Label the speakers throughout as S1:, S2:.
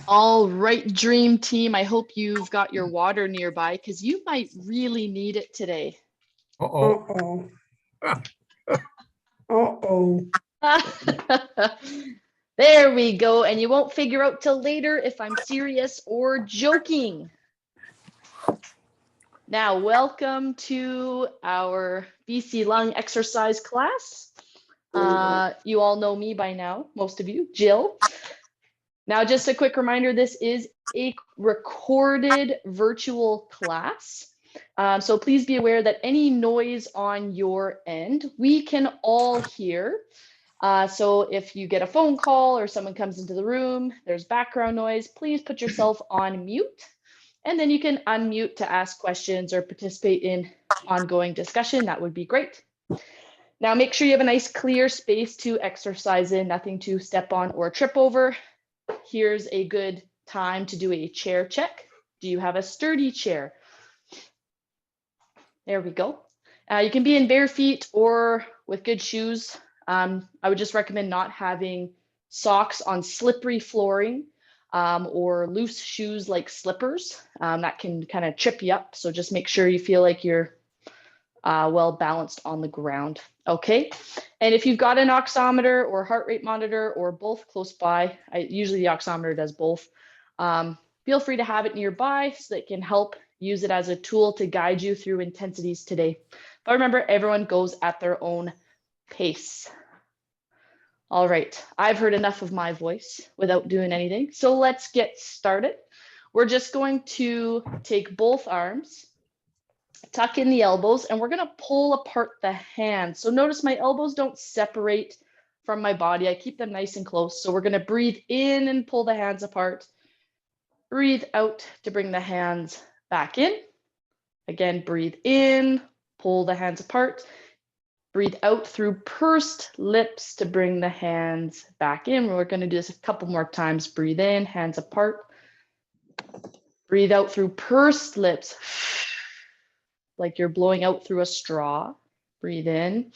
S1: All right, dream team. I hope you've got your water nearby because you might really need it today.
S2: Uh-oh.
S3: Uh-oh.
S2: Ah,
S3: Uh-oh.
S1: There we go. And you won't figure out till later if I'm serious or joking. Now, welcome to our BC lung exercise class. You all know me by now, most of you, Jill. Now, just a quick reminder, this is a recorded virtual class. So please be aware that any noise on your end, we can all hear. So if you get a phone call or someone comes into the room, there's background noise, please put yourself on mute. And then you can unmute to ask questions or participate in ongoing discussion. That would be great. Now make sure you have a nice clear space to exercise in, nothing to step on or trip over. Here's a good time to do a chair check. Do you have a sturdy chair? There we go. You can be in bare feet or with good shoes. I would just recommend not having socks on slippery flooring or loose shoes like slippers. That can kind of trip you up. So just make sure you feel like you're well balanced on the ground. Okay. And if you've got an oximeter or heart rate monitor or both close by, usually the oximeter does both, feel free to have it nearby so that it can help use it as a tool to guide you through intensities today. But remember, everyone goes at their own pace. All right, I've heard enough of my voice without doing anything. So let's get started. We're just going to take both arms, tuck in the elbows, and we're going to pull apart the hands. So notice my elbows don't separate from my body. I keep them nice and close. So we're going to breathe in and pull the hands apart. Breathe out to bring the hands back in. Again, breathe in, pull the hands apart. Breathe out through pursed lips to bring the hands back in. We're going to do this a couple more times. Breathe in, hands apart. Breathe out through pursed lips, like you're blowing out through a straw. Breathe in.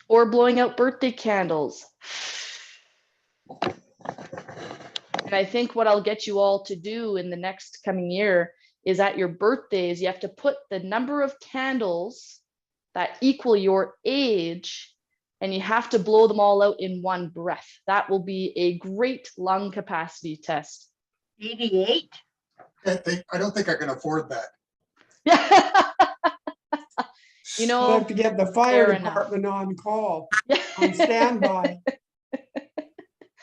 S1: Or blowing out birthday candles. And I think what I'll get you all to do in the next coming year is at your birthdays, you have to put the number of candles that equal your age, and you have to blow them all out in one breath. That will be a great lung capacity test.
S4: 88?
S5: I don't think I can afford that.
S1: Yeah. You
S3: We'll
S1: know,
S3: have to get the fire department on call, on standby.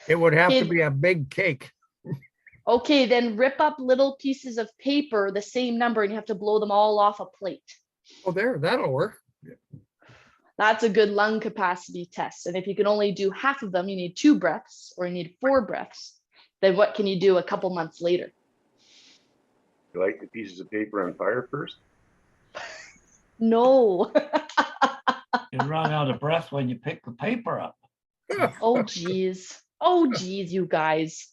S2: it would have to
S1: Okay.
S2: be a big cake.
S1: Okay, then rip up little pieces of paper, the same number, and you have to blow them all off a plate.
S2: Oh, there, that'll work.
S1: That's a good lung capacity test. And if you can only do half of them, you need 2 breaths or you need 4 breaths. Then what can you do a couple months later?
S6: You light the pieces of paper on fire first?
S1: No.
S4: You run out of breath when you pick the paper up.
S1: Oh, geez. Oh, geez, you guys.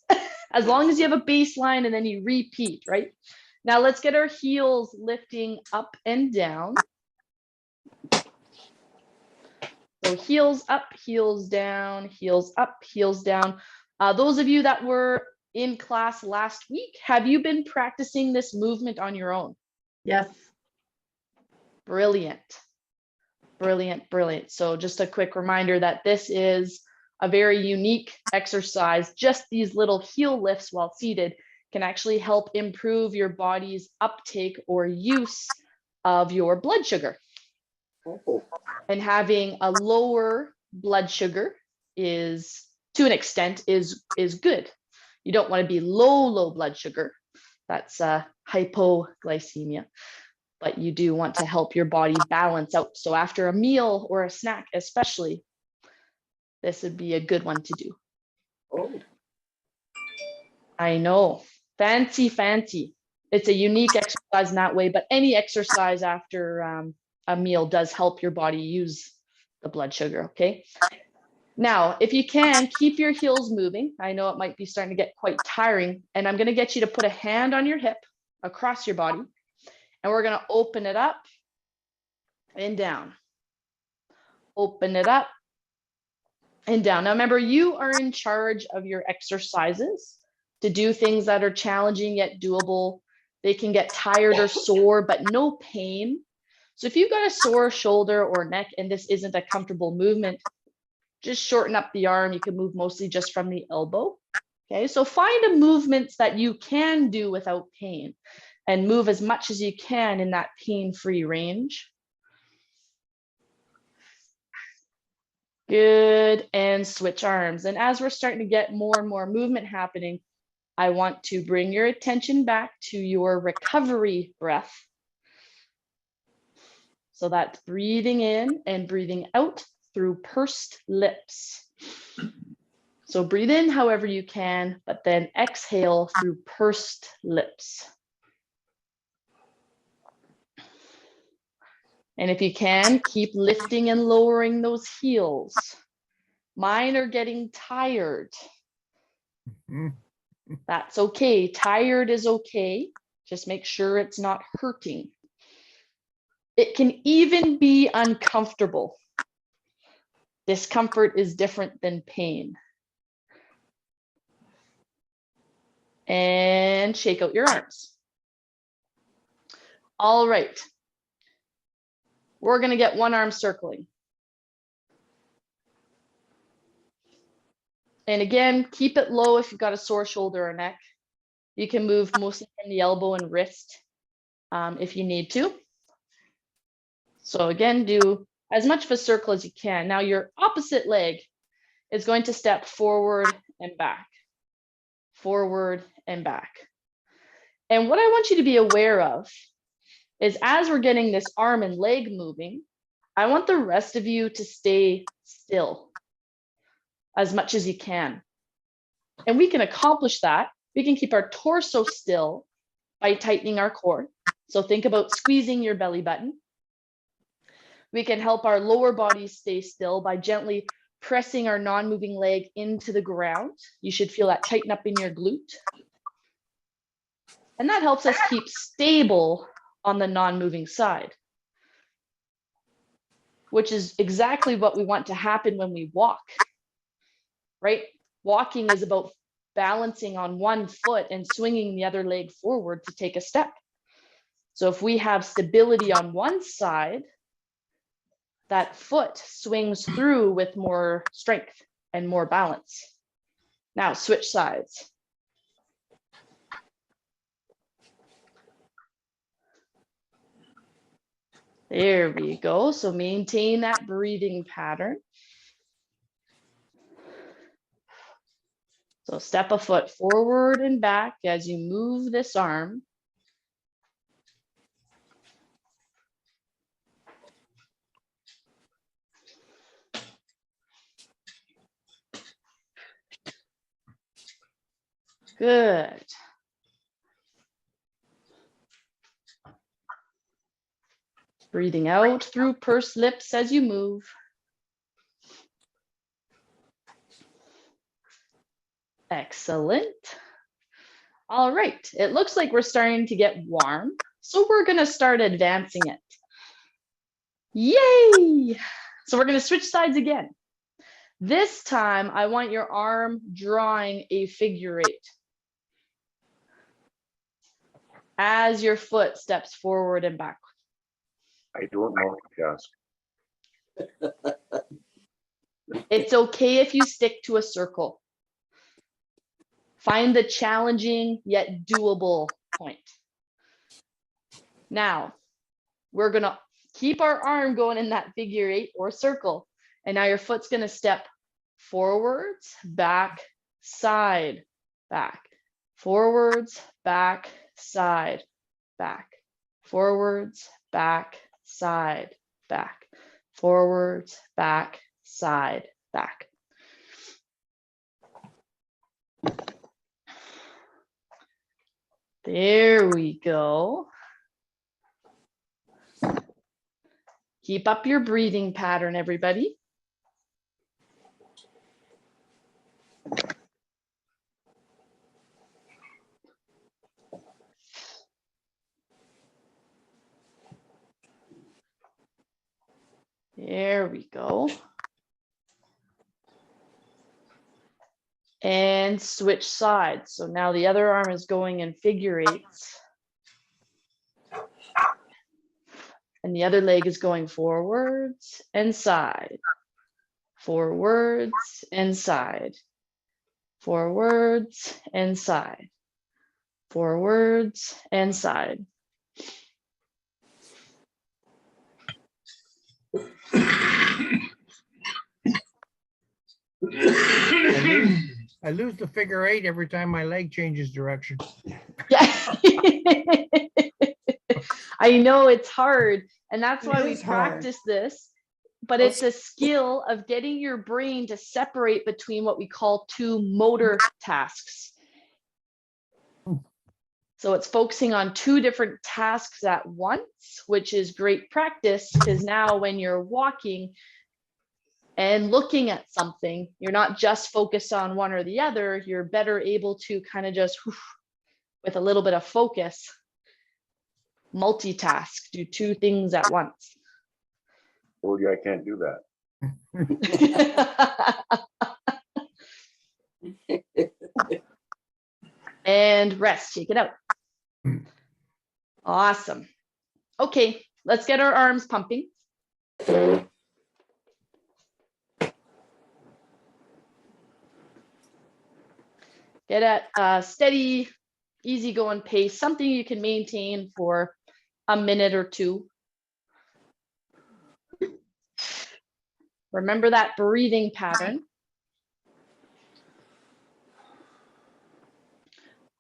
S1: As long as you have a baseline and then you repeat, right? Now let's get our heels lifting up and down. So heels up, heels down, heels up, heels down. Those of you that were in class last week, have you been practicing this movement on your own?
S4: Yes.
S1: Brilliant. Brilliant, brilliant. So just a quick reminder that this is a very unique exercise. Just these little heel lifts while seated can actually help improve your body's uptake or use of your blood sugar.
S5: Oh,
S1: And having a lower blood sugar is, to an extent, is good. You don't want to be low blood sugar. That's hypoglycemia. But you do want to help your body balance out. So after a meal or a snack, especially, this would be a good one to do.
S5: oh.
S1: I know, fancy. It's a unique exercise in that way, but any exercise after a meal does help your body use the blood sugar, okay? Now, if you can, keep your heels moving. I know it might be starting to get quite tiring, and I'm gonna get you to put a hand on your hip across your body, and we're gonna open it up and down. Open it up and down. Now remember, you are in charge of your exercises. to do things that are challenging yet doable. They can get tired or sore, but no pain. So if you've got a sore shoulder or neck and this isn't a comfortable movement, just shorten up the arm. You can move mostly just from the elbow. Okay, so find a movement that you can do without pain and move as much as you can in that pain-free range. Good, and switch arms. And as we're starting to get more and more movement happening, I want to bring your attention back to your recovery breath. So that's breathing in and breathing out through pursed lips. So breathe in however you can, but then exhale through pursed lips. And if you can, keep lifting and lowering those heels. Mine are getting tired.
S2: Mhm.
S1: That's okay. Tired is okay. Just make sure it's not hurting. It can even be uncomfortable. Discomfort is different than pain. And shake out your arms. All right. We're going to get one arm circling. And again, keep it low if you've got a sore shoulder or neck. You can move mostly from the elbow and wrist if you need to. So again, do as much of a circle as you can. Now your opposite leg is going to step forward and back, forward and back. And what I want you to be aware of is as we're getting this arm and leg moving, I want the rest of you to stay still as much as you can. And we can accomplish that. We can keep our torso still by tightening our core. So think about squeezing your belly button. We can help our lower body stay still by gently pressing our non-moving leg into the ground. You should feel that tighten up in your glute. And that helps us keep stable on the non-moving side, which is exactly what we want to happen when we walk, right? Walking is about balancing on one foot and swinging the other leg forward to take a step. So if we have stability on one side, that foot swings through with more strength and more balance. Now switch sides. There we go. So maintain that breathing pattern. So step a foot forward and back as you move this arm. Good. Breathing out through pursed lips as you move. Excellent. All right, it looks like we're starting to get warm, so we're going to start advancing it. Yay! So we're going to switch sides again. This time, I want your arm drawing a figure eight as your foot steps forward and back.
S6: I don't multitask.
S1: It's okay if you stick to a circle. Find the challenging yet doable point. Now, we're going to keep our arm going in that figure eight or circle. And now your foot's going to step forwards, back, side, back, forwards, back, side, back, forwards, back, side, back, forwards, back, side, back. There we go. Keep up your breathing pattern, everybody. There we go. And switch sides. So now the other arm is going in figure eights. And the other leg is going forwards and side. Forwards and side. Forwards and side. Forwards and side.
S2: I lose the figure eight every time my leg changes direction.
S1: Yeah. I know it's hard. And that's why
S3: It
S1: we
S3: is hard.
S1: practice this. But it's a skill of getting your brain to separate between what we call two motor tasks. So it's focusing on two different tasks at once, which is great practice because now when you're walking and looking at something, you're not just focused on one or the other, you're better able to kind of just, with a little bit of focus, multitask, do two things at once.
S6: Told you I can't do that.
S1: And rest, take it out. Awesome. Okay, let's get our arms pumping. Get at a steady, easygoing pace, something you can maintain for a minute or two. Remember that breathing pattern.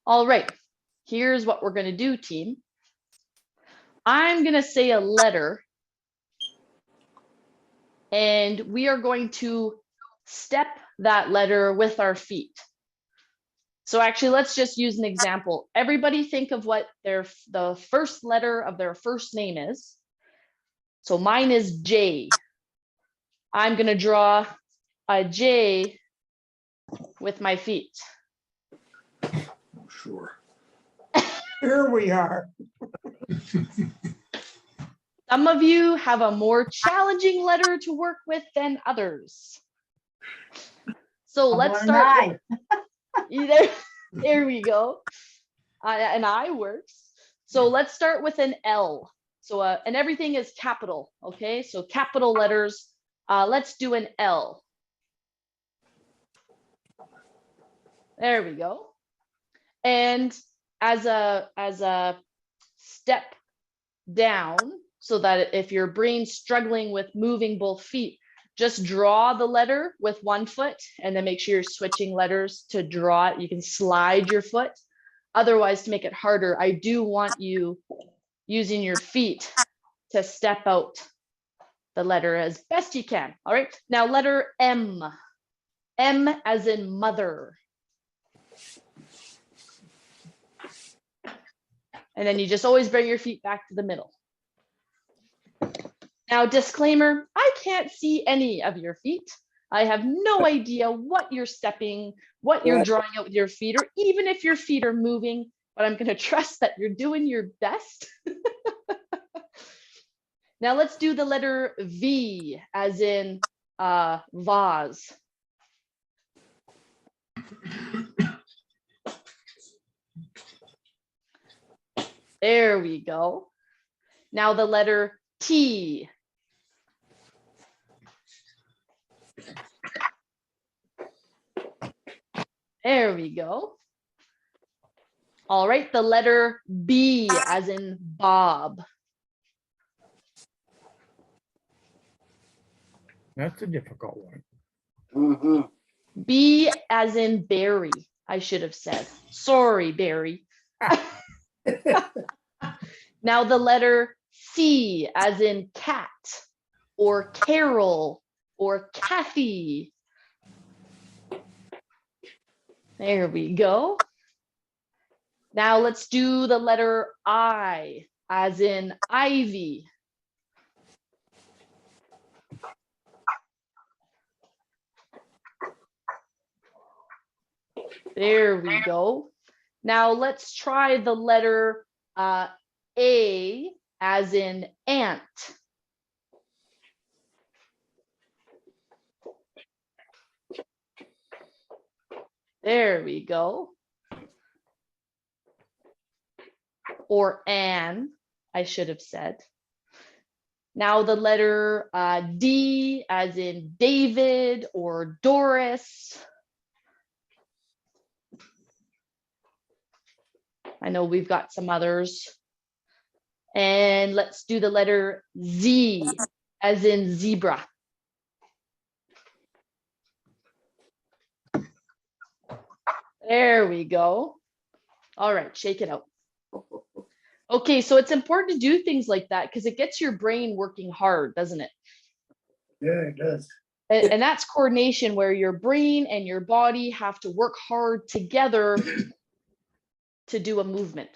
S1: All right, here's what we're going to do, team. I'm going to say a letter, and we are going to step that letter with our feet. So actually, let's just use an example. Everybody think of what the first letter of their first name is. So mine is J. I'm going to draw a J with my feet.
S5: Sure.
S3: Here we are.
S1: Some of you have a more challenging letter to work with than others. So let's start. There we go. And I works. So let's start with an L. So and everything is capital. Okay, so capital letters. Let's do an L. There we go. And as a step down, so that if your brain's struggling with moving both feet, just draw the letter with one foot and then make sure you're switching letters to draw it. You can slide your foot. Otherwise, to make it harder, I do want you using your feet to step out the letter as best you can. All right, now letter M. M as in mother. And then you just always bring your feet back to the middle. Now, disclaimer, I can't see any of your feet. I have no idea what you're stepping, what you're drawing out with your feet, or even if your feet are moving, but I'm going to trust that you're doing your best. Now let's do the letter V as in vase. There we go. Now the letter T. There we go. All right, the letter B as in Bob.
S2: That's a difficult one.
S5: Mhm.
S1: B as in Barry, I should have said. Sorry, Barry. Now the letter C as in cat or Carol or Kathy. There we go. Now let's do the letter I as in Ivy. There we go. Now let's try the letter A as in ant. There we go. Or Anne, I should have said. Now the letter D, as in David or Doris. I know we've got some others. And let's do the letter Z, as in zebra. There we go. All right, shake it out. Okay, so it's important to do things like that because it gets your brain working hard, doesn't it?
S5: Yeah, it does.
S1: And that's coordination where your brain and your body have to work hard together to do a movement.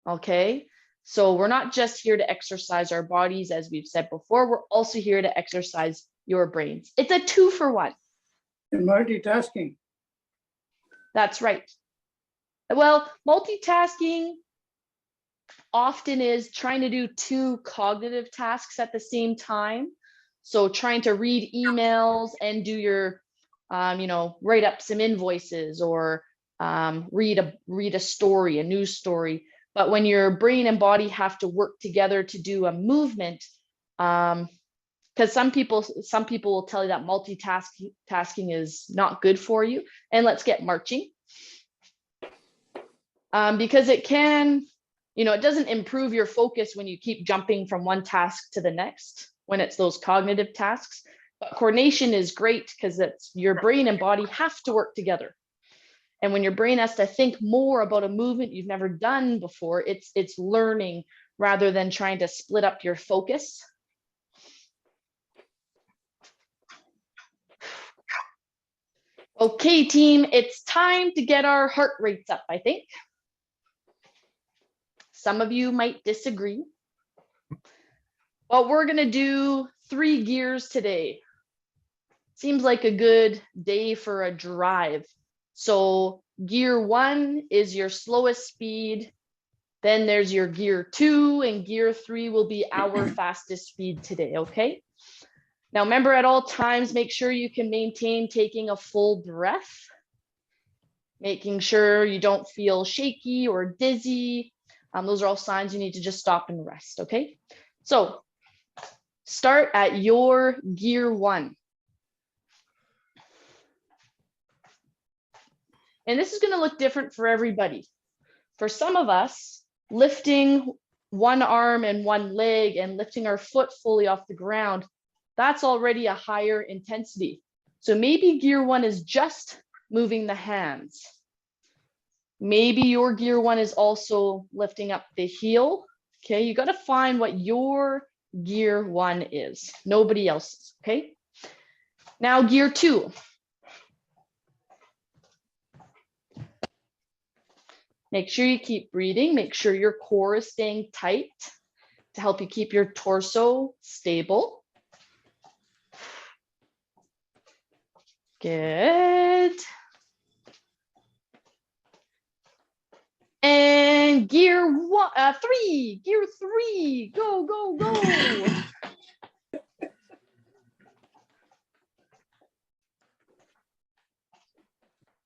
S1: Okay, so we're not just here to exercise our bodies, as we've said before, we're also here to exercise your brains. It's a 2-for-1.
S5: And multitasking.
S1: That's right. Well, multitasking often is trying to do 2 cognitive tasks at the same time. So trying to read emails and do your, write up some invoices or read a story, a news story. But when your brain and body have to work together to do a movement, because some people will tell you that multitasking is not good for you. And let's get marching. Because it can, it doesn't improve your focus when you keep jumping from one task to the next, when it's those cognitive tasks. But coordination is great because it's your brain and body have to work together. And when your brain has to think more about a movement you've never done before, it's learning rather than trying to split up your focus. Okay, team, it's time to get our heart rates up, I think. Some of you might disagree, but we're going to do 3 gears today. Seems like a good day for a drive. So gear 1 is your slowest speed. Then there's your gear 2, and gear 3 will be our fastest speed today, okay? Now remember, at all times, make sure you can maintain taking a full breath, making sure you don't feel shaky or dizzy. Those are all signs you need to just stop and rest, okay? So start at your gear 1. And this is going to look different for everybody. For some of us, lifting one arm and one leg and lifting our foot fully off the ground, that's already a higher intensity. So maybe gear 1 is just moving the hands. Maybe your gear 1 is also lifting up the heel. Okay, you got to find what your gear 1 is, nobody else's. Okay, now gear 2. Make sure you keep breathing. Make sure your core is staying tight to help you keep your torso stable. Good. And gear 3, gear 3, go, go, go.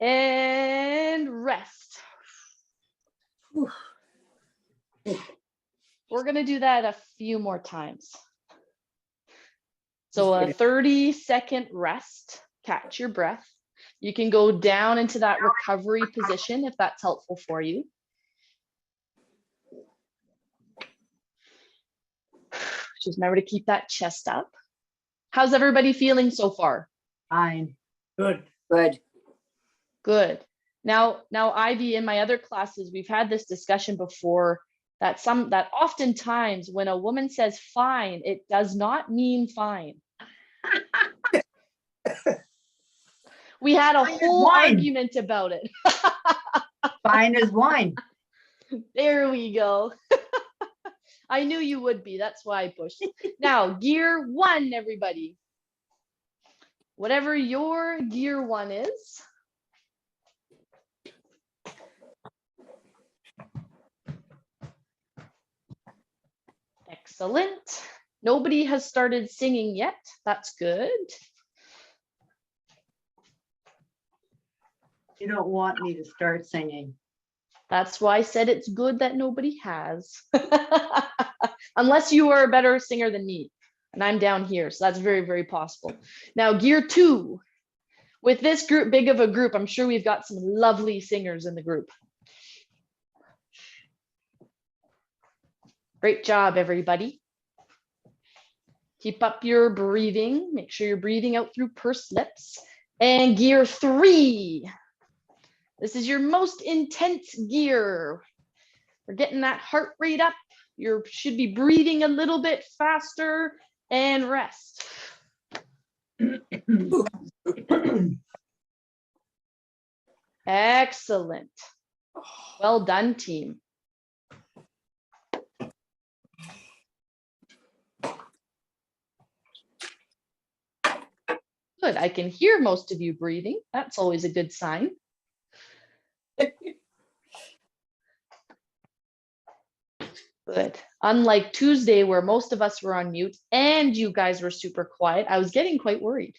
S1: And rest. We're going to do that a few more times. So a 30-second rest, catch your breath. You can go down into that recovery position if that's helpful for you. Just remember to keep that chest up. How's everybody feeling so far?
S7: Fine.
S5: Good.
S7: Good.
S1: Good. Now, Ivy, in my other classes, we've had this discussion before that oftentimes when a woman says fine, it does not mean fine. We had a whole argument about it.
S7: Fine as wine.
S1: There we go. I knew you would be. That's why I pushed. Now, gear 1, everybody. Whatever your gear 1 is. Excellent. Nobody has started singing yet. That's good.
S7: You don't want me to start singing.
S1: That's why I said it's good that nobody has. Unless you are a better singer than me. And I'm down here, so that's very, very possible. Now, gear 2. With this group, big of a group, I'm sure we've got some lovely singers in the group. Great job, everybody. Keep up your breathing. Make sure you're breathing out through pursed lips. And gear 3. This is your most intense gear. We're getting that heart rate up. You should be breathing a little bit faster and rest. Excellent. Well done, team. Good. I can hear most of you breathing. That's always a good sign. Good. Unlike Tuesday, where most of us were on mute and you guys were super quiet, I was getting quite worried.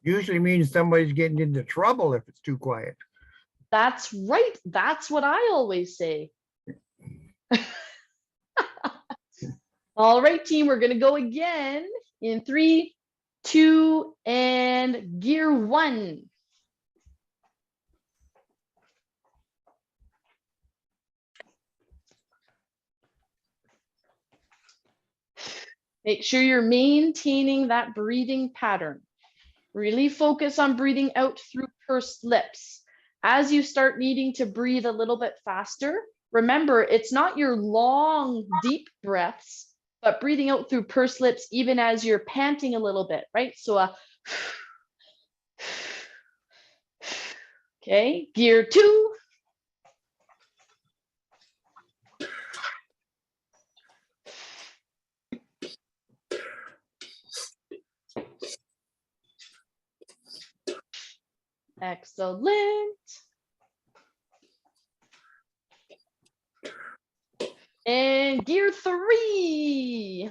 S2: Usually means somebody's getting into trouble if it's too quiet.
S1: That's right. That's what I always say. All right, team, we're going to go again in 3, 2, and gear 1. Make sure you're maintaining that breathing pattern. Really focus on breathing out through pursed lips. As you start needing to breathe a little bit faster, remember, it's not your long, deep breaths, but breathing out through pursed lips even as you're panting a little bit, right? So okay, gear 2. Excellent. And gear 3.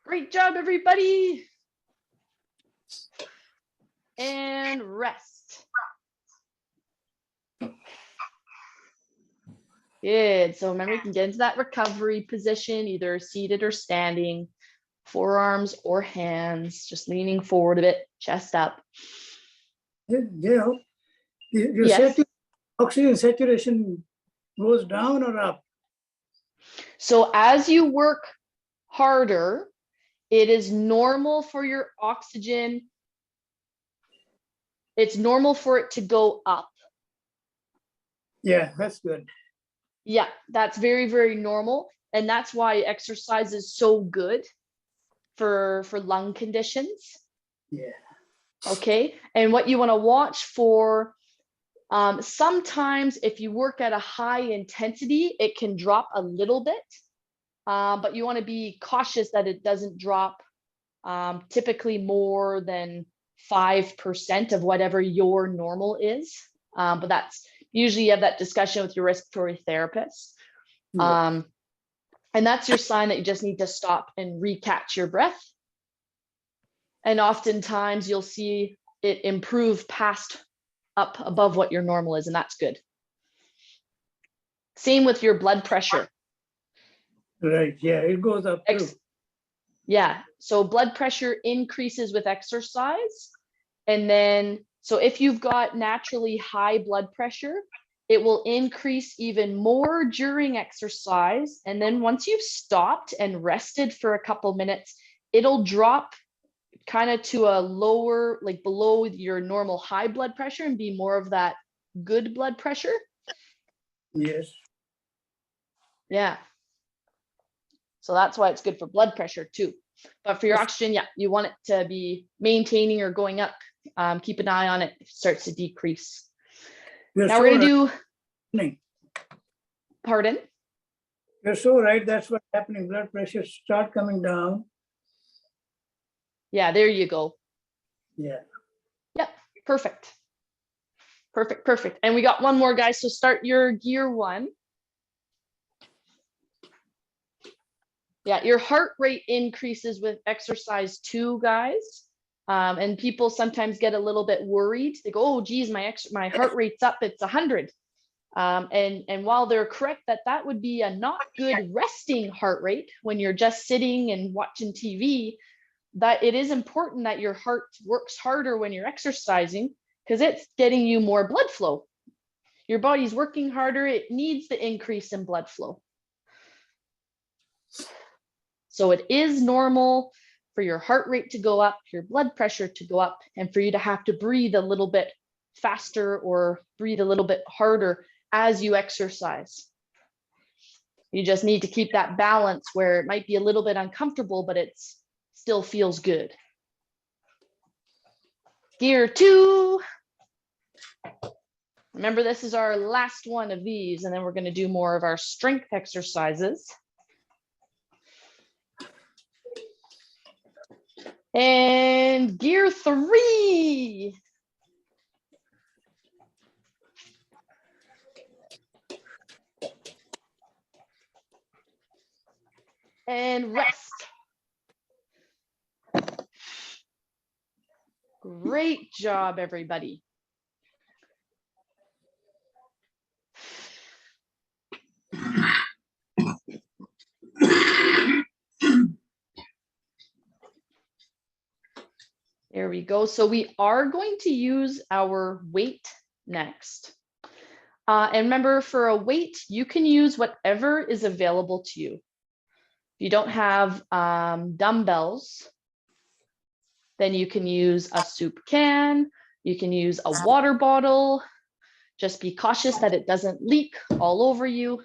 S1: Great job, everybody. And rest. Good. So remember, you can get into that recovery position, either seated or standing, forearms or hands, just leaning forward a bit, chest up.
S5: Gail, you
S1: Yes.
S5: said oxygen saturation goes down or up?
S1: So as you work harder, it is normal for your oxygen. It's normal for it to go up.
S5: Yeah, that's good.
S1: Yeah, that's very, very normal. And that's why exercise is so good for lung conditions.
S5: Yeah.
S1: Okay. And what you want to watch for, sometimes if you work at a high intensity, it can drop a little bit, but you want to be cautious that it doesn't drop typically more than 5% of whatever your normal is. But that's usually you have that discussion with your respiratory therapist.
S5: Yeah.
S1: And that's your sign that you just need to stop and recatch your breath. And oftentimes you'll see it improve past up above what your normal is, and that's good. Same with your blood pressure.
S5: Right. Yeah, it goes up too.
S1: Yeah, so blood pressure increases with exercise. And then, so if you've got naturally high blood pressure, it will increase even more during exercise. And then once you've stopped and rested for a couple minutes, it'll drop kind of to a lower, like below your normal high blood pressure and be more of that good blood pressure.
S5: Yes.
S1: Yeah. So that's why it's good for blood pressure too. But for your oxygen, yeah, you want it to be maintaining or going up. Keep an eye on it if it starts to decrease.
S5: You're
S1: Now
S5: so
S1: we're going to
S5: right.
S1: do, pardon?
S5: You're so right. That's what's happening. Blood pressure start coming down.
S1: Yeah, there you go.
S5: Yeah.
S1: Yep, perfect. Perfect, perfect. And we got one more, guys. So start your gear 1. Yeah, your heart rate increases with exercise too, guys. And people sometimes get a little bit worried. They go, oh, geez, my heart rate's up, it's 100. And while they're correct that that would be a not good resting heart rate when you're just sitting and watching TV, that it is important that your heart works harder when you're exercising because it's getting you more blood flow. Your body's working harder, it needs the increase in blood flow. So it is normal for your heart rate to go up, your blood pressure to go up, and for you to have to breathe a little bit faster or breathe a little bit harder as you exercise. You just need to keep that balance where it might be a little bit uncomfortable, but it still feels good. Gear 2. Remember, this is our last one of these, and then we're going to do more of our strength exercises. And gear 3. And rest. Great job, everybody. There we go. So we are going to use our weight next. And remember, for a weight, you can use whatever is available to you. If you don't have dumbbells, then you can use a soup can, you can use a water bottle. Just be cautious that it doesn't leak all over you.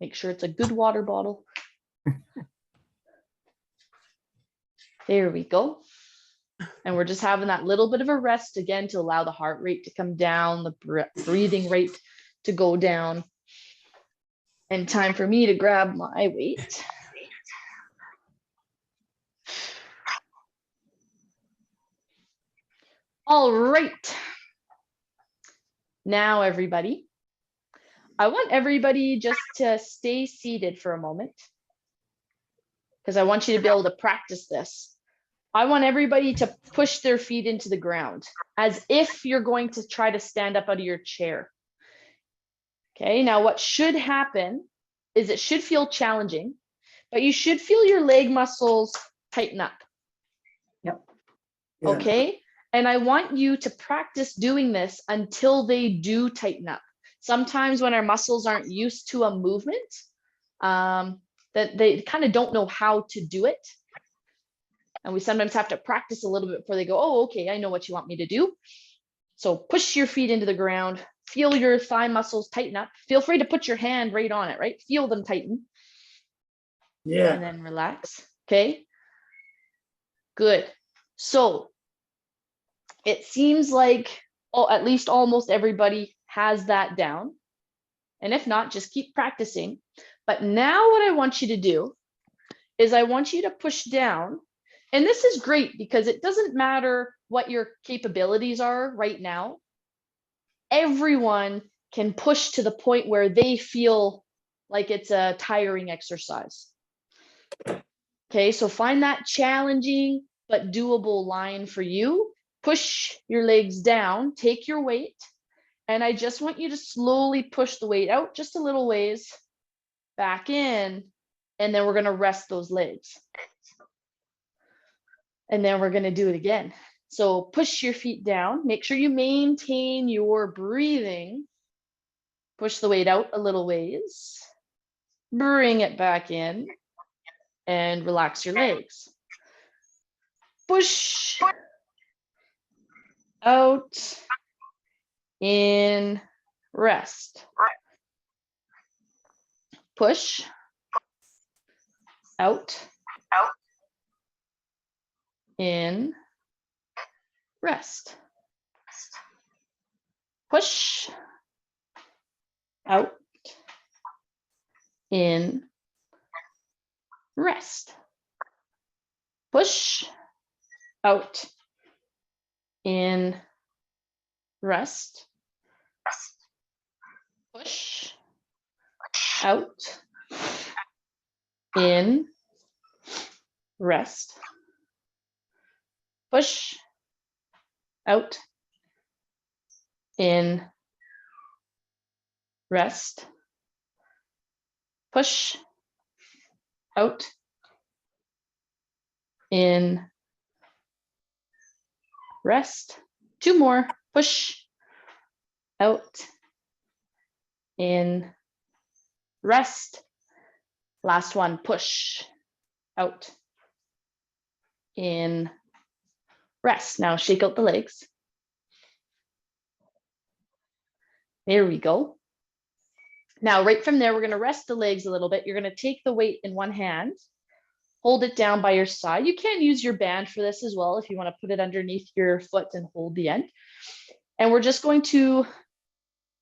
S1: Make sure it's a good water bottle. There we go. And we're just having that little bit of a rest again to allow the heart rate to come down, the breathing rate to go down. And time for me to grab my weight. All right. Now, everybody, I want everybody just to stay seated for a moment because I want you to be able to practice this. I want everybody to push their feet into the ground as if you're going to try to stand up out of your chair. Okay, now what should happen is it should feel challenging, but you should feel your leg muscles tighten up.
S7: Yep.
S3: Yeah.
S1: Okay, and I want you to practice doing this until they do tighten up. Sometimes when our muscles aren't used to a movement, that they kind of don't know how to do it. And we sometimes have to practice a little bit before they go, oh, okay, I know what you want me to do. So push your feet into the ground, feel your thigh muscles tighten up. Feel free to put your hand right on it, right? Feel them tighten.
S5: Yeah.
S1: And then relax, okay? Good. So it seems like, oh, at least almost everybody has that down. And if not, just keep practicing. But now what I want you to do is I want you to push down. And this is great because it doesn't matter what your capabilities are right now. Everyone can push to the point where they feel like it's a tiring exercise. Okay, so find that challenging but doable line for you. Push your legs down, take your weight, and I just want you to slowly push the weight out just a little ways, back in, and then we're going to rest those legs. And then we're going to do it again. So push your feet down, make sure you maintain your breathing. Push the weight out a little ways, bring it back in, and relax your legs. Push out, in, rest. Push out, in, rest. Push out, in, rest. Push out, in, rest. Push out, in, rest, push, out, in, rest, push, out, in, rest. 2 more, push, out, in, rest. Last one, push, out, in, rest. Now shake out the legs. There we go. Now, right from there, we're going to rest the legs a little bit. You're going to take the weight in one hand, hold it down by your side. You can use your band for this as well if you want to put it underneath your foot and hold the end. And we're just going to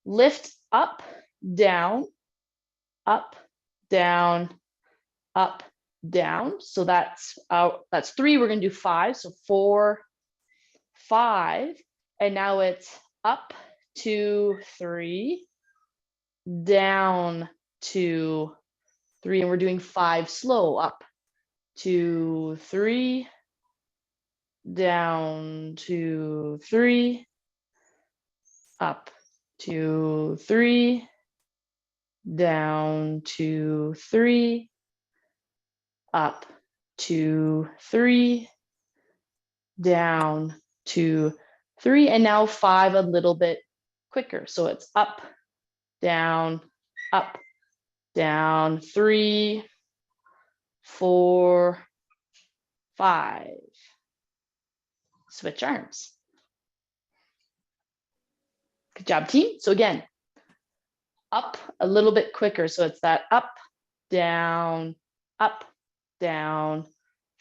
S1: lift up, down, up, down, up, down. So that's 3. We're going to do 5. So 4, 5. And now it's up, 2, 3, down, 2, 3. And we're doing 5 slow. Up, 2, 3, down, 2, 3, up, 2, 3, down, 2, 3, up, 2, 3, down, 2, 3, and now 5 a little bit quicker. So it's up, down, 3, 4, 5. Switch arms. Good job, team. So again, up a little bit quicker. So it's that up, down,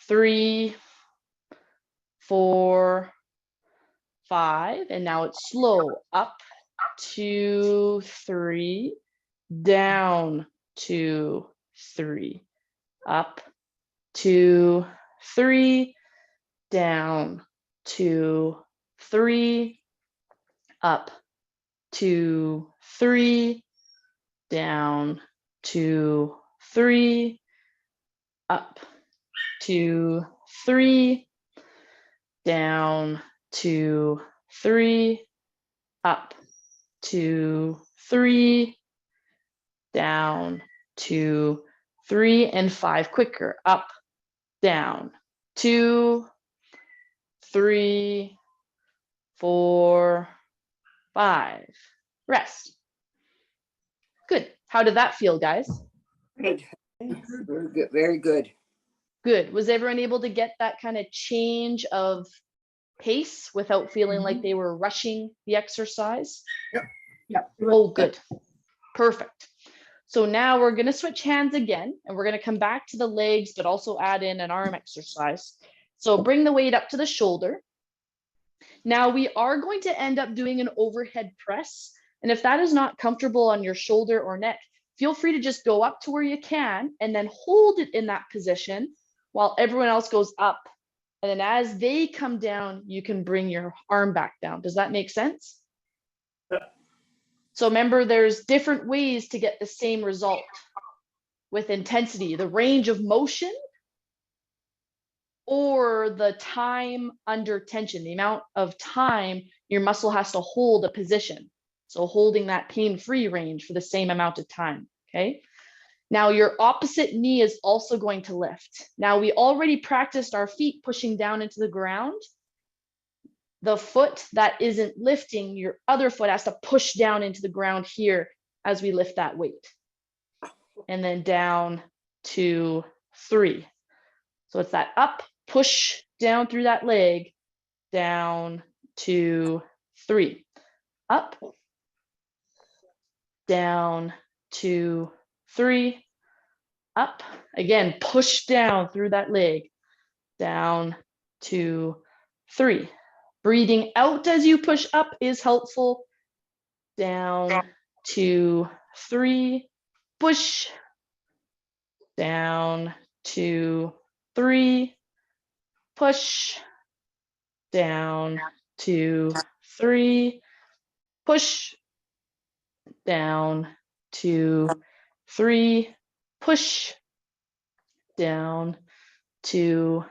S1: 3, 4, 5. And now it's slow. Up, 2, 3, down, 2, 3, up, 2, 3, down, 2, 3, up, 2, 3, down, 2, 3, up, 2, 3, down, 2, 3, up, 2, 3, down, 2, 3, and 5 quicker. Up, down, 2, 3, 4, 5. Rest. Good. How did that feel, guys?
S8: Good. Very good. Very good.
S1: Good. Was everyone able to get that kind of change of pace without feeling like they were rushing the exercise?
S3: Yep.
S1: Oh, good. Perfect. So now we're going to switch hands again, and we're going to come back to the legs, but also add in an arm exercise. So bring the weight up to the shoulder. Now we are going to end up doing an overhead press. And if that is not comfortable on your shoulder or neck, feel free to just go up to where you can and then hold it in that position while everyone else goes up. And then as they come down, you can bring your arm back down. Does that make sense?
S5: Yeah.
S1: So remember, there's different ways to get the same result with intensity, the range of motion or the time under tension, the amount of time your muscle has to hold a position. So holding that pain-free range for the same amount of time, okay? Now your opposite knee is also going to lift. Now we already practiced our feet pushing down into the ground. The foot that isn't lifting, your other foot has to push down into the ground here as we lift that weight. And then down, 2, 3. So it's that up, push down through that leg, down, 2, 3. Up, down, 2, 3. Up, again, push down through that leg, down, 2, 3. Breathing out as you push up is helpful. Down, 2, 3. Push, down, 2, 3. Push, down, 2, 3. Push, down, 2, 3. Push, down, 2,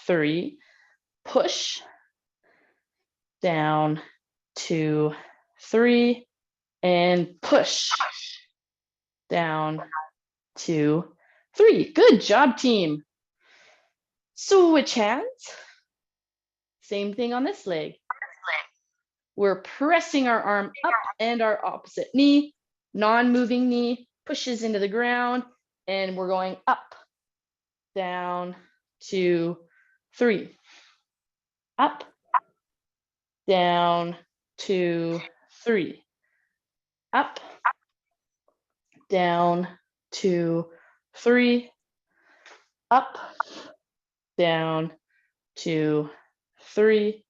S1: 3. Push, down, 2, 3, and push, down, 2, 3. Good job, team. Switch hands. Same thing on this leg. We're pressing our arm up and our opposite knee, non-moving knee pushes into the ground, and we're going up, down, 2, 3. Up, down, 2, 3. Up, down, 2, 3. Up, down, 2, 3.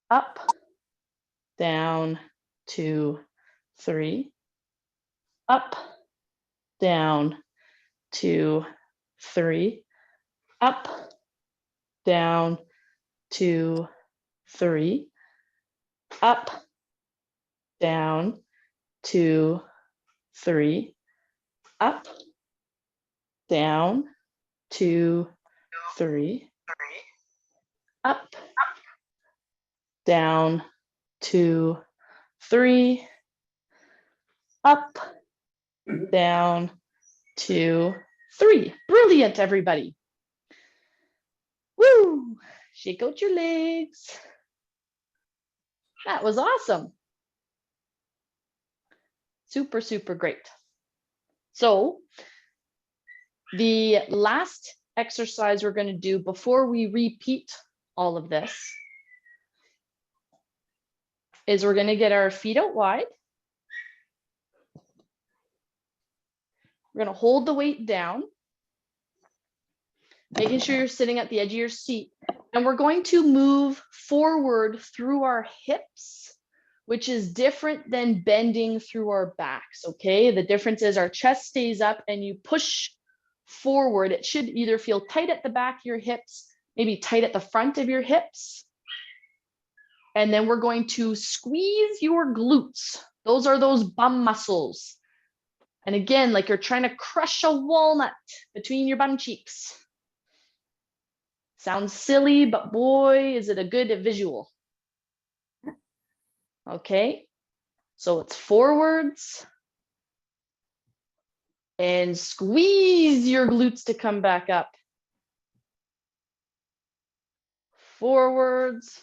S1: Up, down, 2, 3. Up, down, 2, 3. Up, down, 2, 3. Up, down, 2, 3. Up, down, 2, 3. Up, down, 2, 3. Up, down, 2, 3. Brilliant, everybody. Woo! Shake out your legs. That was awesome. Super, super great. So the last exercise we're going to do before we repeat all of this is we're going to get our feet out wide. We're going to hold the weight down, making sure you're sitting at the edge of your seat. And we're going to move forward through our hips, which is different than bending through our backs, okay? The difference is our chest stays up and you push forward. It should either feel tight at the back of your hips, maybe tight at the front of your hips. And then we're going to squeeze your glutes. Those are those bum muscles. And again, like you're trying to crush a walnut between your bum cheeks. Sounds silly, but boy, is it a good visual. Okay, so it's forwards and squeeze your glutes to come back up. Forwards,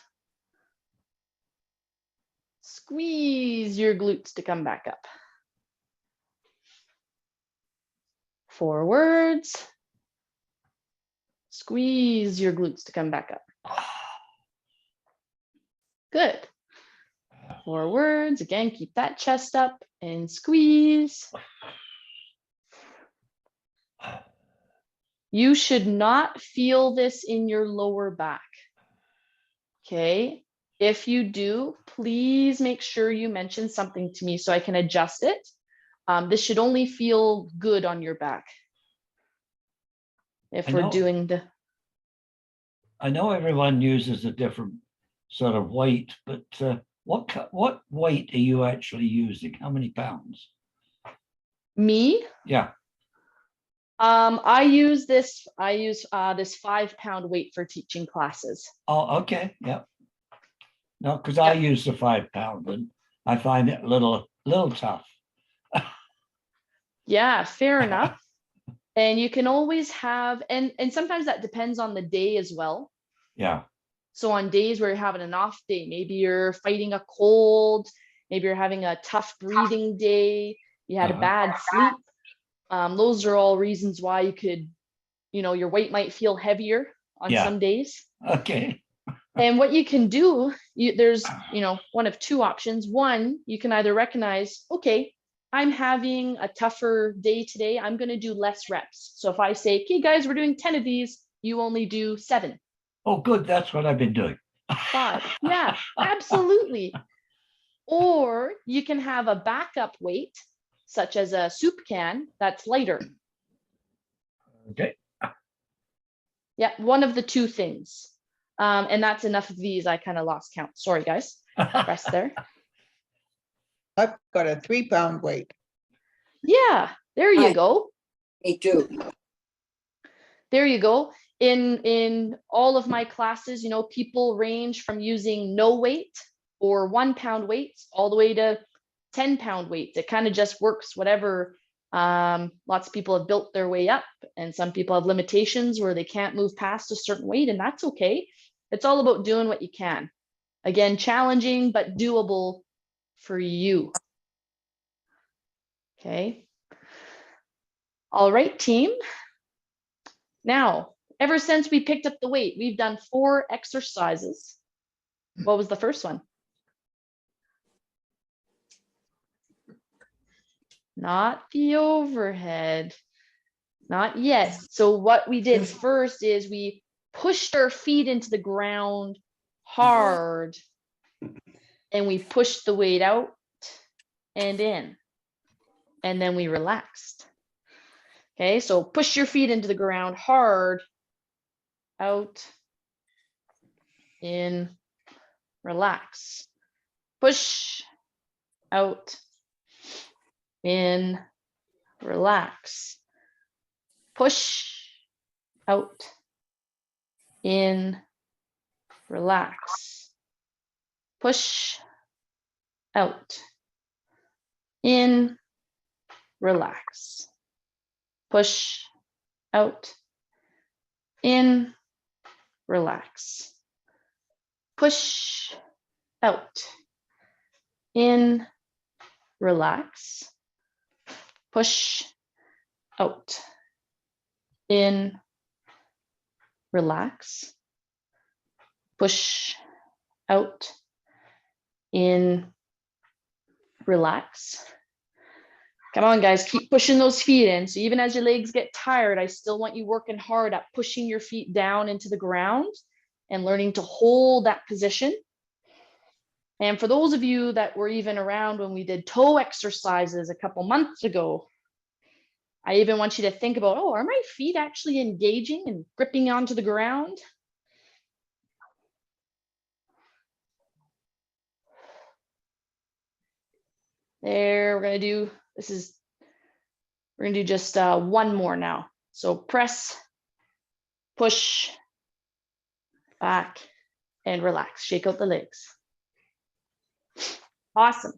S1: squeeze your glutes to come back up. Forwards, squeeze your glutes to come back up. Good. Forwards, again, keep that chest up and squeeze. You should not feel this in your lower back. Okay, if you do, please make sure you mention something to me so I can adjust it. This should only feel good on your back. If we're doing the...
S4: I know everyone uses a different sort of weight, but what weight are you actually using? How many pounds?
S1: Me?
S4: Yeah.
S1: I use this 5-pound weight for teaching classes.
S4: Oh, okay. Yeah. No, because I use the 5 pound and I find it a little tough.
S1: Yeah, fair enough. And you can always have, and sometimes that depends on the day as well.
S4: Yeah.
S1: So on days where you're having an off day, maybe you're fighting a cold, maybe you're having a tough breathing day, you had a bad sleep. Those are all reasons why you could, your weight might feel heavier on some days.
S4: Okay.
S1: And what you can do, there's, one of two options. One, you can either recognize, okay, I'm having a tougher day today. I'm going to do less reps. So if I say, okay, guys, we're doing 10 of these, you only do 7.
S4: Oh, good. That's what I've been doing.
S1: 5. Yeah, absolutely. Or you can have a backup weight, such as a soup can, that's lighter.
S4: Okay.
S1: Yeah, one of the two things. And that's enough of these. I kind of lost count. Sorry, guys. Rest there.
S9: I've got a 3-pound weight.
S1: Yeah, there you go.
S8: Me too.
S1: There you go. In all of my classes, you know, people range from using no weight or 1 pound weights all the way to 10 pound weights. It kind of just works, whatever. Lots of people have built their way up, and some people have limitations where they can't move past a certain weight, and that's okay. It's all about doing what you can. Again, challenging, but doable for you. Okay. All right, team. Now, ever since we picked up the weight, we've done 4 exercises. What was the first one? Not the overhead. Not yet. So what we did first is we pushed our feet into the ground hard, and we pushed the weight out and in, and then we relaxed. Okay, so push your feet into the ground hard, out, in, relax. Push, out, in, relax. Push, out, in, relax. Push, out, in, relax. Push, out, in, relax. Push, out, in, relax. Push, out, in, relax. Push, out, in, relax. Come on, guys, keep pushing those feet in. So even as your legs get tired, I still want you working hard at pushing your feet down into the ground and learning to hold that position. And for those of you that were even around when we did toe exercises a couple months ago, I even want you to think about, oh, are my feet actually engaging and gripping onto the ground? There, we're gonna do just one more now. So press, push, back, and relax. Shake out the legs. Awesome.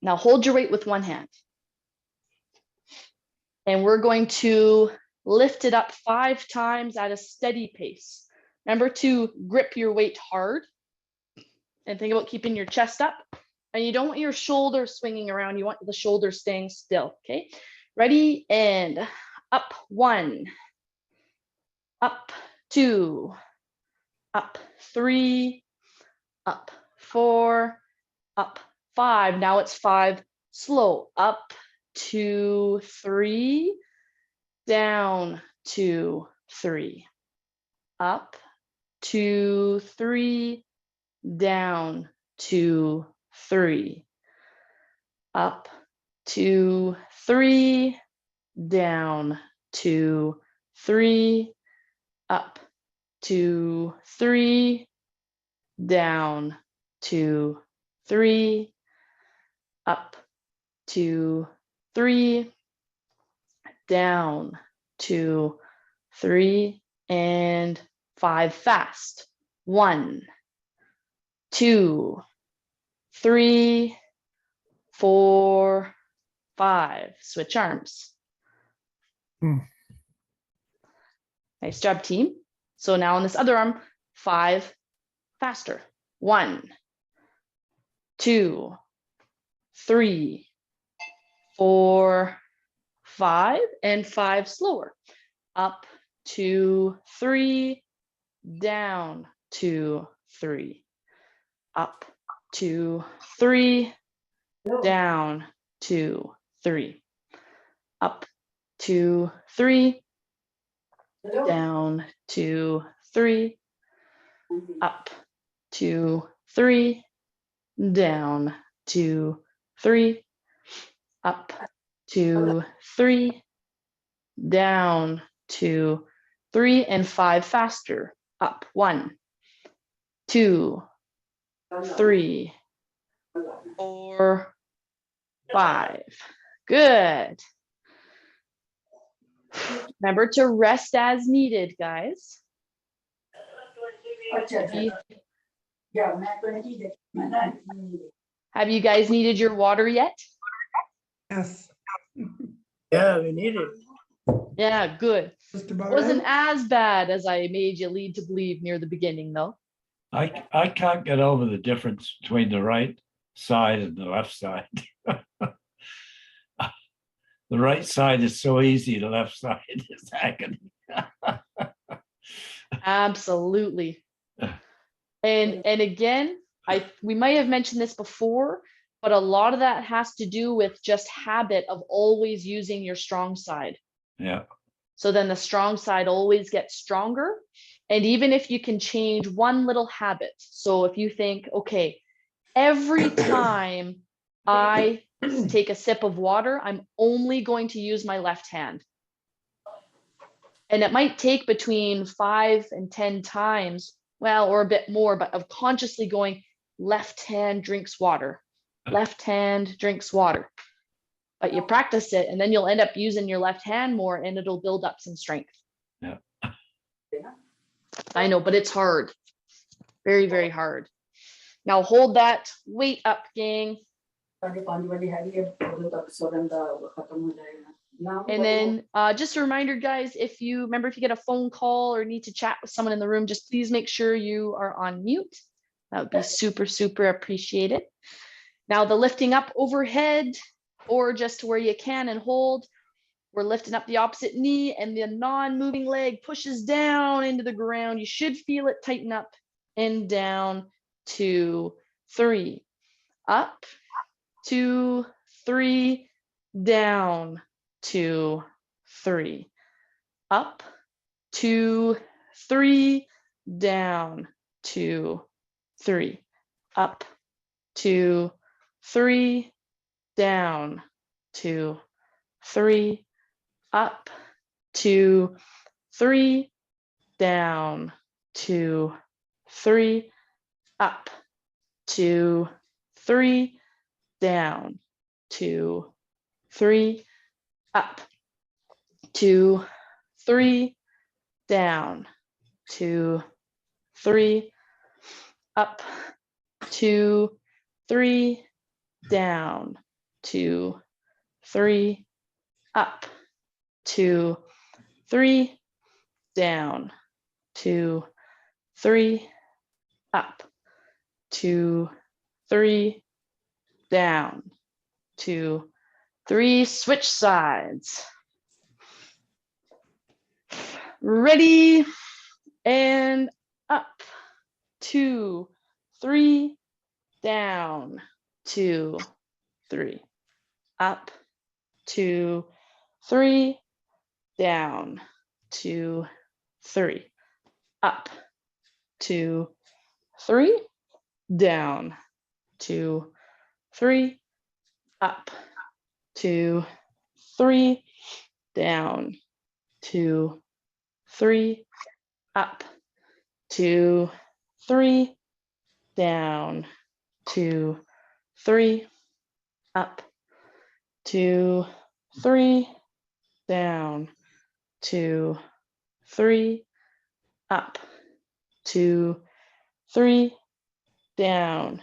S1: Now hold your weight with one hand. And we're going to lift it up 5 times at a steady pace. Remember to grip your weight hard and think about keeping your chest up. And you don't want your shoulders swinging around. You want the shoulders staying still, okay? Ready, and up 1, up 2, up 3, up 4, up 5. Now it's 5 slow. Up 2, 3, down 2, 3. Up 2, 3, down 2, 3. Up 2, 3, down 2, 3. Up 2, 3, down 2, 3. Up 2, 3, down 2, 3, and 5 fast. 1, 2, 3, 4, 5. Switch arms. Nice job, team. So now on this other arm, 5 faster. 1, 2, 3, 4, 5, and 5 slower. Up 2, 3, down 2, 3. Up 2, 3, down 2, 3. Up 2, 3, down 2, 3. Up 2, 3, down 2, 3. Up 2, 3, down 2, 3, and 5 faster. Up 1, 2, 3, 4, 5. Good. Remember to rest as needed, guys. Have you guys needed your water yet?
S3: Yes,
S5: Yeah, we need it.
S1: Yeah, good.
S3: just about.
S1: Wasn't
S3: every-
S1: as bad as I made you lead to believe near the beginning, though.
S4: I can't get over the difference between the right side and the left side. The right side is so easy, the left side is agony.
S1: Absolutely. And again, we might have mentioned this before, but a lot of that has to do with just habit of always using your strong side.
S4: Yeah,
S1: So then the strong side always gets stronger. And even if you can change one little habit, so if you think, okay, every time I take a sip of water, I'm only going to use my left hand. And it might take between 5 and 10 times, well, or a bit more, but of consciously going, left hand drinks water, left hand drinks water. But you practice it, and then you'll end up using your left hand more, and it'll build up some strength.
S4: yeah.
S1: I know, but it's hard. Very, very hard. Now hold that weight up, gang. And then just a reminder, guys, if you get a phone call or need to chat with someone in the room, just please make sure you are on mute. That would be super, super appreciated. Now the lifting up overhead or just to where you can and hold. We're lifting up the opposite knee and the non-moving leg pushes down into the ground. You should feel it tighten up and down. 2, 3, up, 2, 3, down, 2, 3, up, 2, 3, down, 2, 3, up, 2, 3, down, 2, 3, up, 2, 3, down, 2, 3, up, 2, 3, down, 2, 3, up, 2, 3, down, 2, 3, up, 2, 3, down, 2, 3, up, 2, 3, down, 2, 3, up, 2, 3, down, 2, 3, switch sides. Ready and up, 2, 3, down, 2, 3, up, 2, 3, down, 2, 3, up, 2, 3, down, 2, 3, up, 2, 3, down, 2, 3, up, 2, 3, down, 2, 3, up, 2, 3, down, 2, 3, up, 2, 3, down,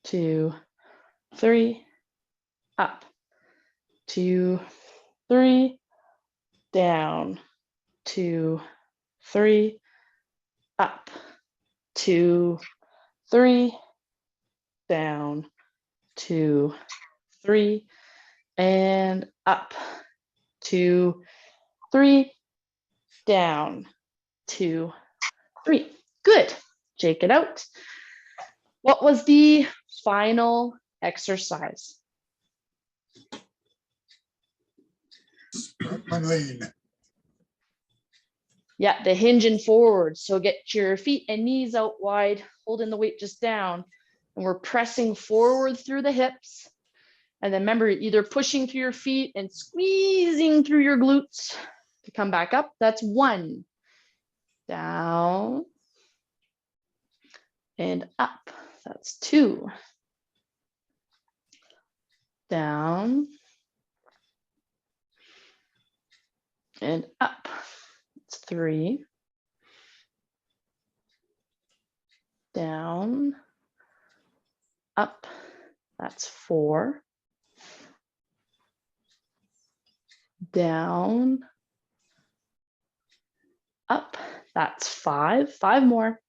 S1: 2, 3, up, 2, 3, down, 2, 3, up, 2, 3, down, 2, 3, and up, 2, 3, down, 2, 3. Good. Shake it out. What was the final exercise? Yeah, the hinging forward. So get your feet and knees out wide, holding the weight just down. And we're pressing forward through the hips. And then remember, either pushing through your feet and squeezing through your glutes to come back up. That's 1. Down and up. That's 2. Down and up. It's 3. Down, up, that's 4. Down, up, that's 5. 5 more.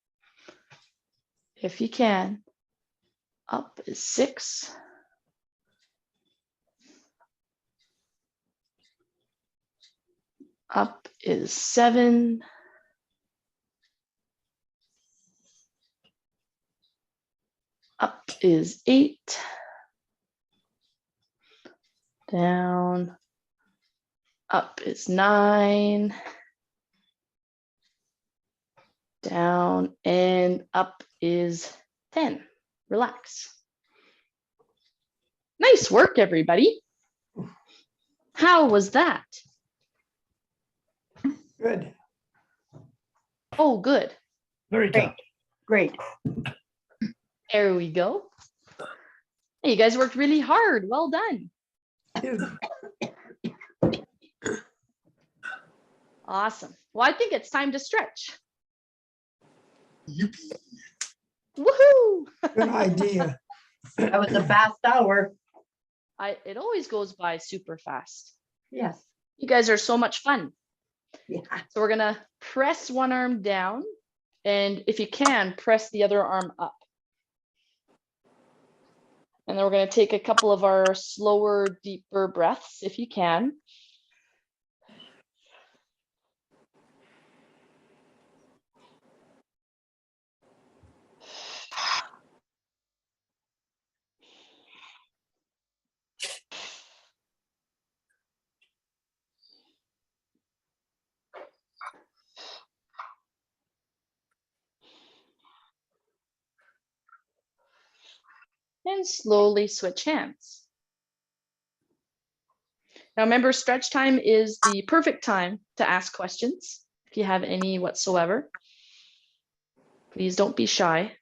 S1: If you can. Up is 6. Up is 7. Up is 8. Down. Up is 9. Down and up is 10. Relax. Nice work, everybody. How was that?
S3: Good.
S1: Oh, good.
S4: Very
S7: Great.
S4: tough.
S7: Great.
S1: There we go. Hey, you guys worked really hard. Well done. Awesome. Well, I think it's time to stretch.
S3: Yippee.
S1: Woohoo!
S3: Good idea.
S7: That was a fast hour.
S1: It always goes by super fast.
S7: Yes.
S1: You guys are so much fun.
S7: Yeah.
S1: So we're gonna press one arm down, and if you can, press the other arm up. And then we're gonna take a couple of our slower, deeper breaths, if you can. And slowly switch hands. Now remember, stretch time is the perfect time to ask questions, if you have any whatsoever. Please don't be shy.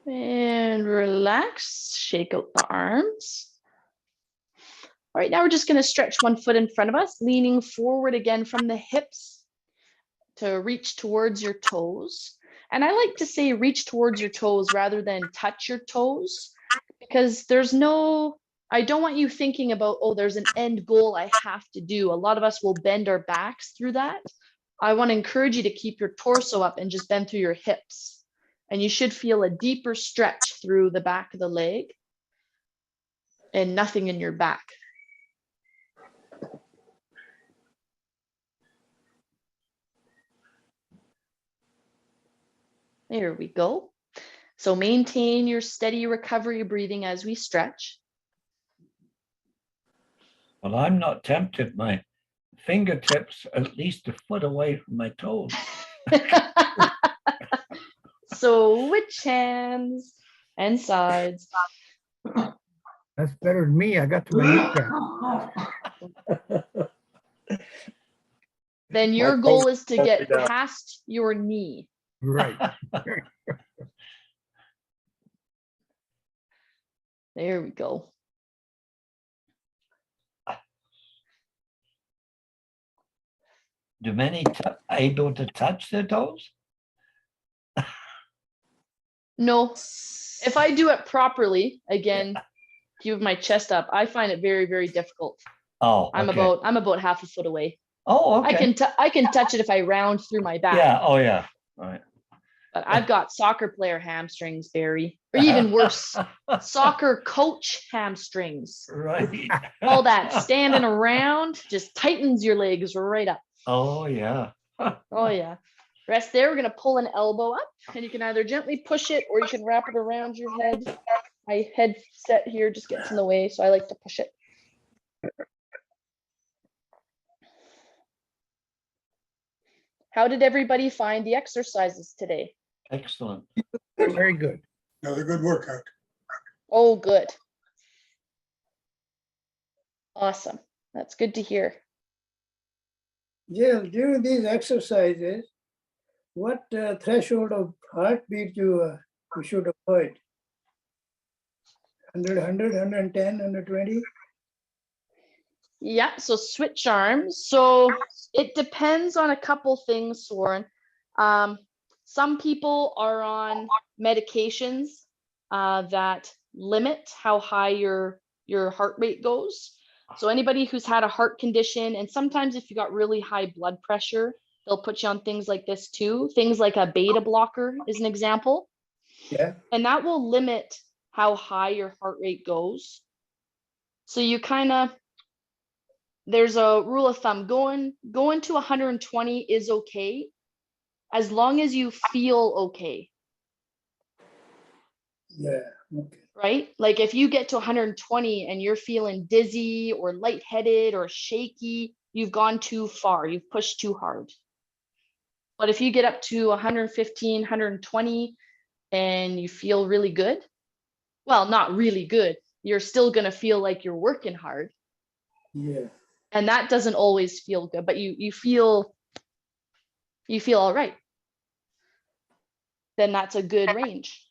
S1: And relax, shake out the arms. All right, now we're just going to stretch one foot in front of us, leaning forward again from the hips to reach towards your toes. And I like to say reach towards your toes rather than touch your toes, because I don't want you thinking about, oh, there's an end goal I have to do. A lot of us will bend our backs through that. I want to encourage you to keep your torso up and just bend through your hips. And you should feel a deeper stretch through the back of the leg and nothing in your back. There we go. So maintain your steady recovery breathing as we stretch.
S4: Well, I'm not tempted. My fingertips at least a foot away from my toes.
S1: So which hands and sides?
S2: That's better than me. I got to my kneecap.
S1: Then your
S6: My
S1: goal
S6: toes
S1: is to
S6: won't be
S1: get
S6: down.
S1: past your knee.
S2: Right.
S1: There we go.
S4: Do many able to touch their toes?
S1: No, if I do it properly, again, keep my chest up, I find it very, very difficult.
S4: Oh,
S1: I'm
S4: okay.
S1: about half a foot away.
S4: Oh, okay.
S1: I can touch it if I round through my back.
S4: Yeah. Oh, yeah. All right.
S1: But I've got soccer player hamstrings, Barry, or even worse, soccer coach hamstrings.
S4: Right.
S1: All that standing around just tightens your legs right up.
S4: Oh, yeah.
S1: Oh yeah. Rest there. We're gonna pull an elbow up, and you can either gently push it or you can wrap it around your head. My headset here just gets in the way, so I like to push it. How did everybody find the exercises today?
S4: Excellent.
S2: Very good.
S3: Another good workout.
S1: Oh, good. Awesome. That's good to hear.
S5: Jill, during these exercises, what threshold of heartbeat you should avoid? 100, 110, 120?
S1: Yeah, so switch arms. So it depends on a couple things, Soren. Some people are on medications that limit how high your heart rate goes. So anybody who's had a heart condition, and sometimes if you got really high blood pressure, they'll put you on things like this too. Things like a beta blocker is an example.
S5: Yeah.
S1: And that will limit how high your heart rate goes. So you kind of, there's a rule of thumb, going to 120 is okay, as long as you feel okay,
S5: Yeah. Okay.
S1: right? Like if you get to 120 and you're feeling dizzy or lightheaded or shaky, you've gone too far, you've pushed too hard. But if you get up to 115, 120 and you feel really good, well, not really good, you're still going to feel like you're working hard.
S5: Yeah.
S1: And that doesn't always feel good, but you feel all right. Then that's a good range.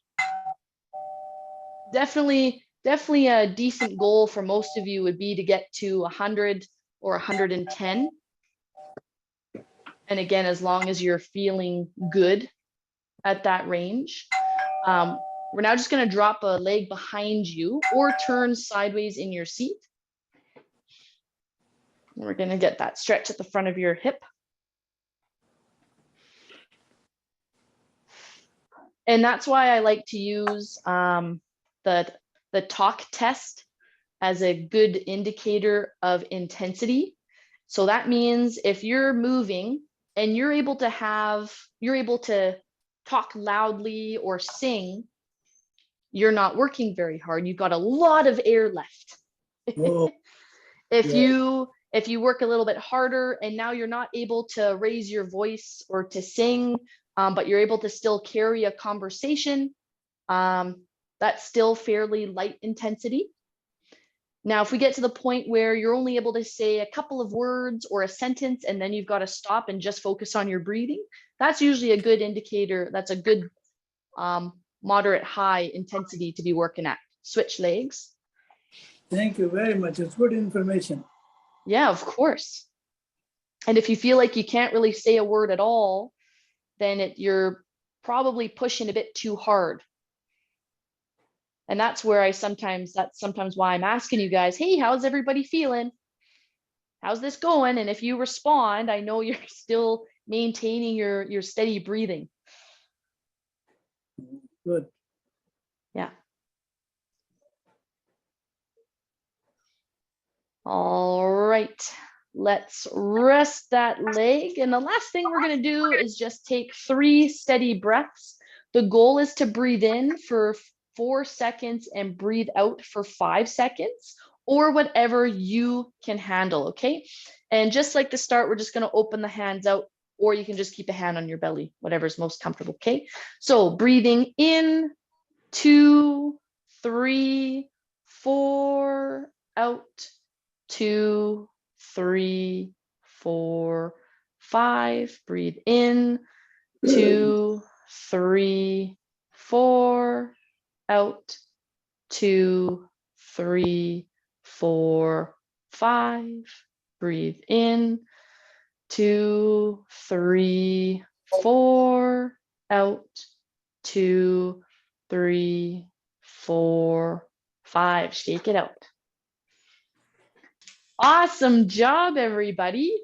S1: Definitely a decent goal for most of you would be to get to 100 or 110. And again, as long as you're feeling good at that range. We're now just going to drop a leg behind you or turn sideways in your seat. And we're going to get that stretch at the front of your hip. And that's why I like to use the talk test as a good indicator of intensity. So that means if you're moving and you're able to talk loudly or sing, you're not working very hard. You've got a lot of air left.
S5: Oh,
S1: If
S5: yeah.
S1: you work a little bit harder and now you're not able to raise your voice or to sing, but you're able to still carry a conversation, that's still fairly light intensity. Now, if we get to the point where you're only able to say a couple of words or a sentence, and then you've got to stop and just focus on your breathing, that's usually a good indicator. That's a good moderate high intensity to be working at. Switch legs.
S5: Thank you very much. It's good information.
S1: Yeah, of course. And if you feel like you can't really say a word at all, then you're probably pushing a bit too hard. And that's sometimes why I'm asking you guys, hey, how's everybody feeling? How's this going? And if you respond, I know you're still maintaining your steady breathing.
S5: Good.
S1: Yeah. All right. Let's rest that leg. And the last thing we're going to do is just take 3 steady breaths. The goal is to breathe in for 4 seconds and breathe out for 5 seconds, or whatever you can handle, okay? And just like the start, we're just going to open the hands out, or you can just keep a hand on your belly, whatever's most comfortable, okay? So breathing in, 2, 3, 4, out, 2, 3, 4, 5. Breathe in, 2, 3, 4, out, 2, 3, 4, 5. Breathe in, 2, 3, 4, out, 2, 3, 4, 5. Shake it out. Awesome job, everybody.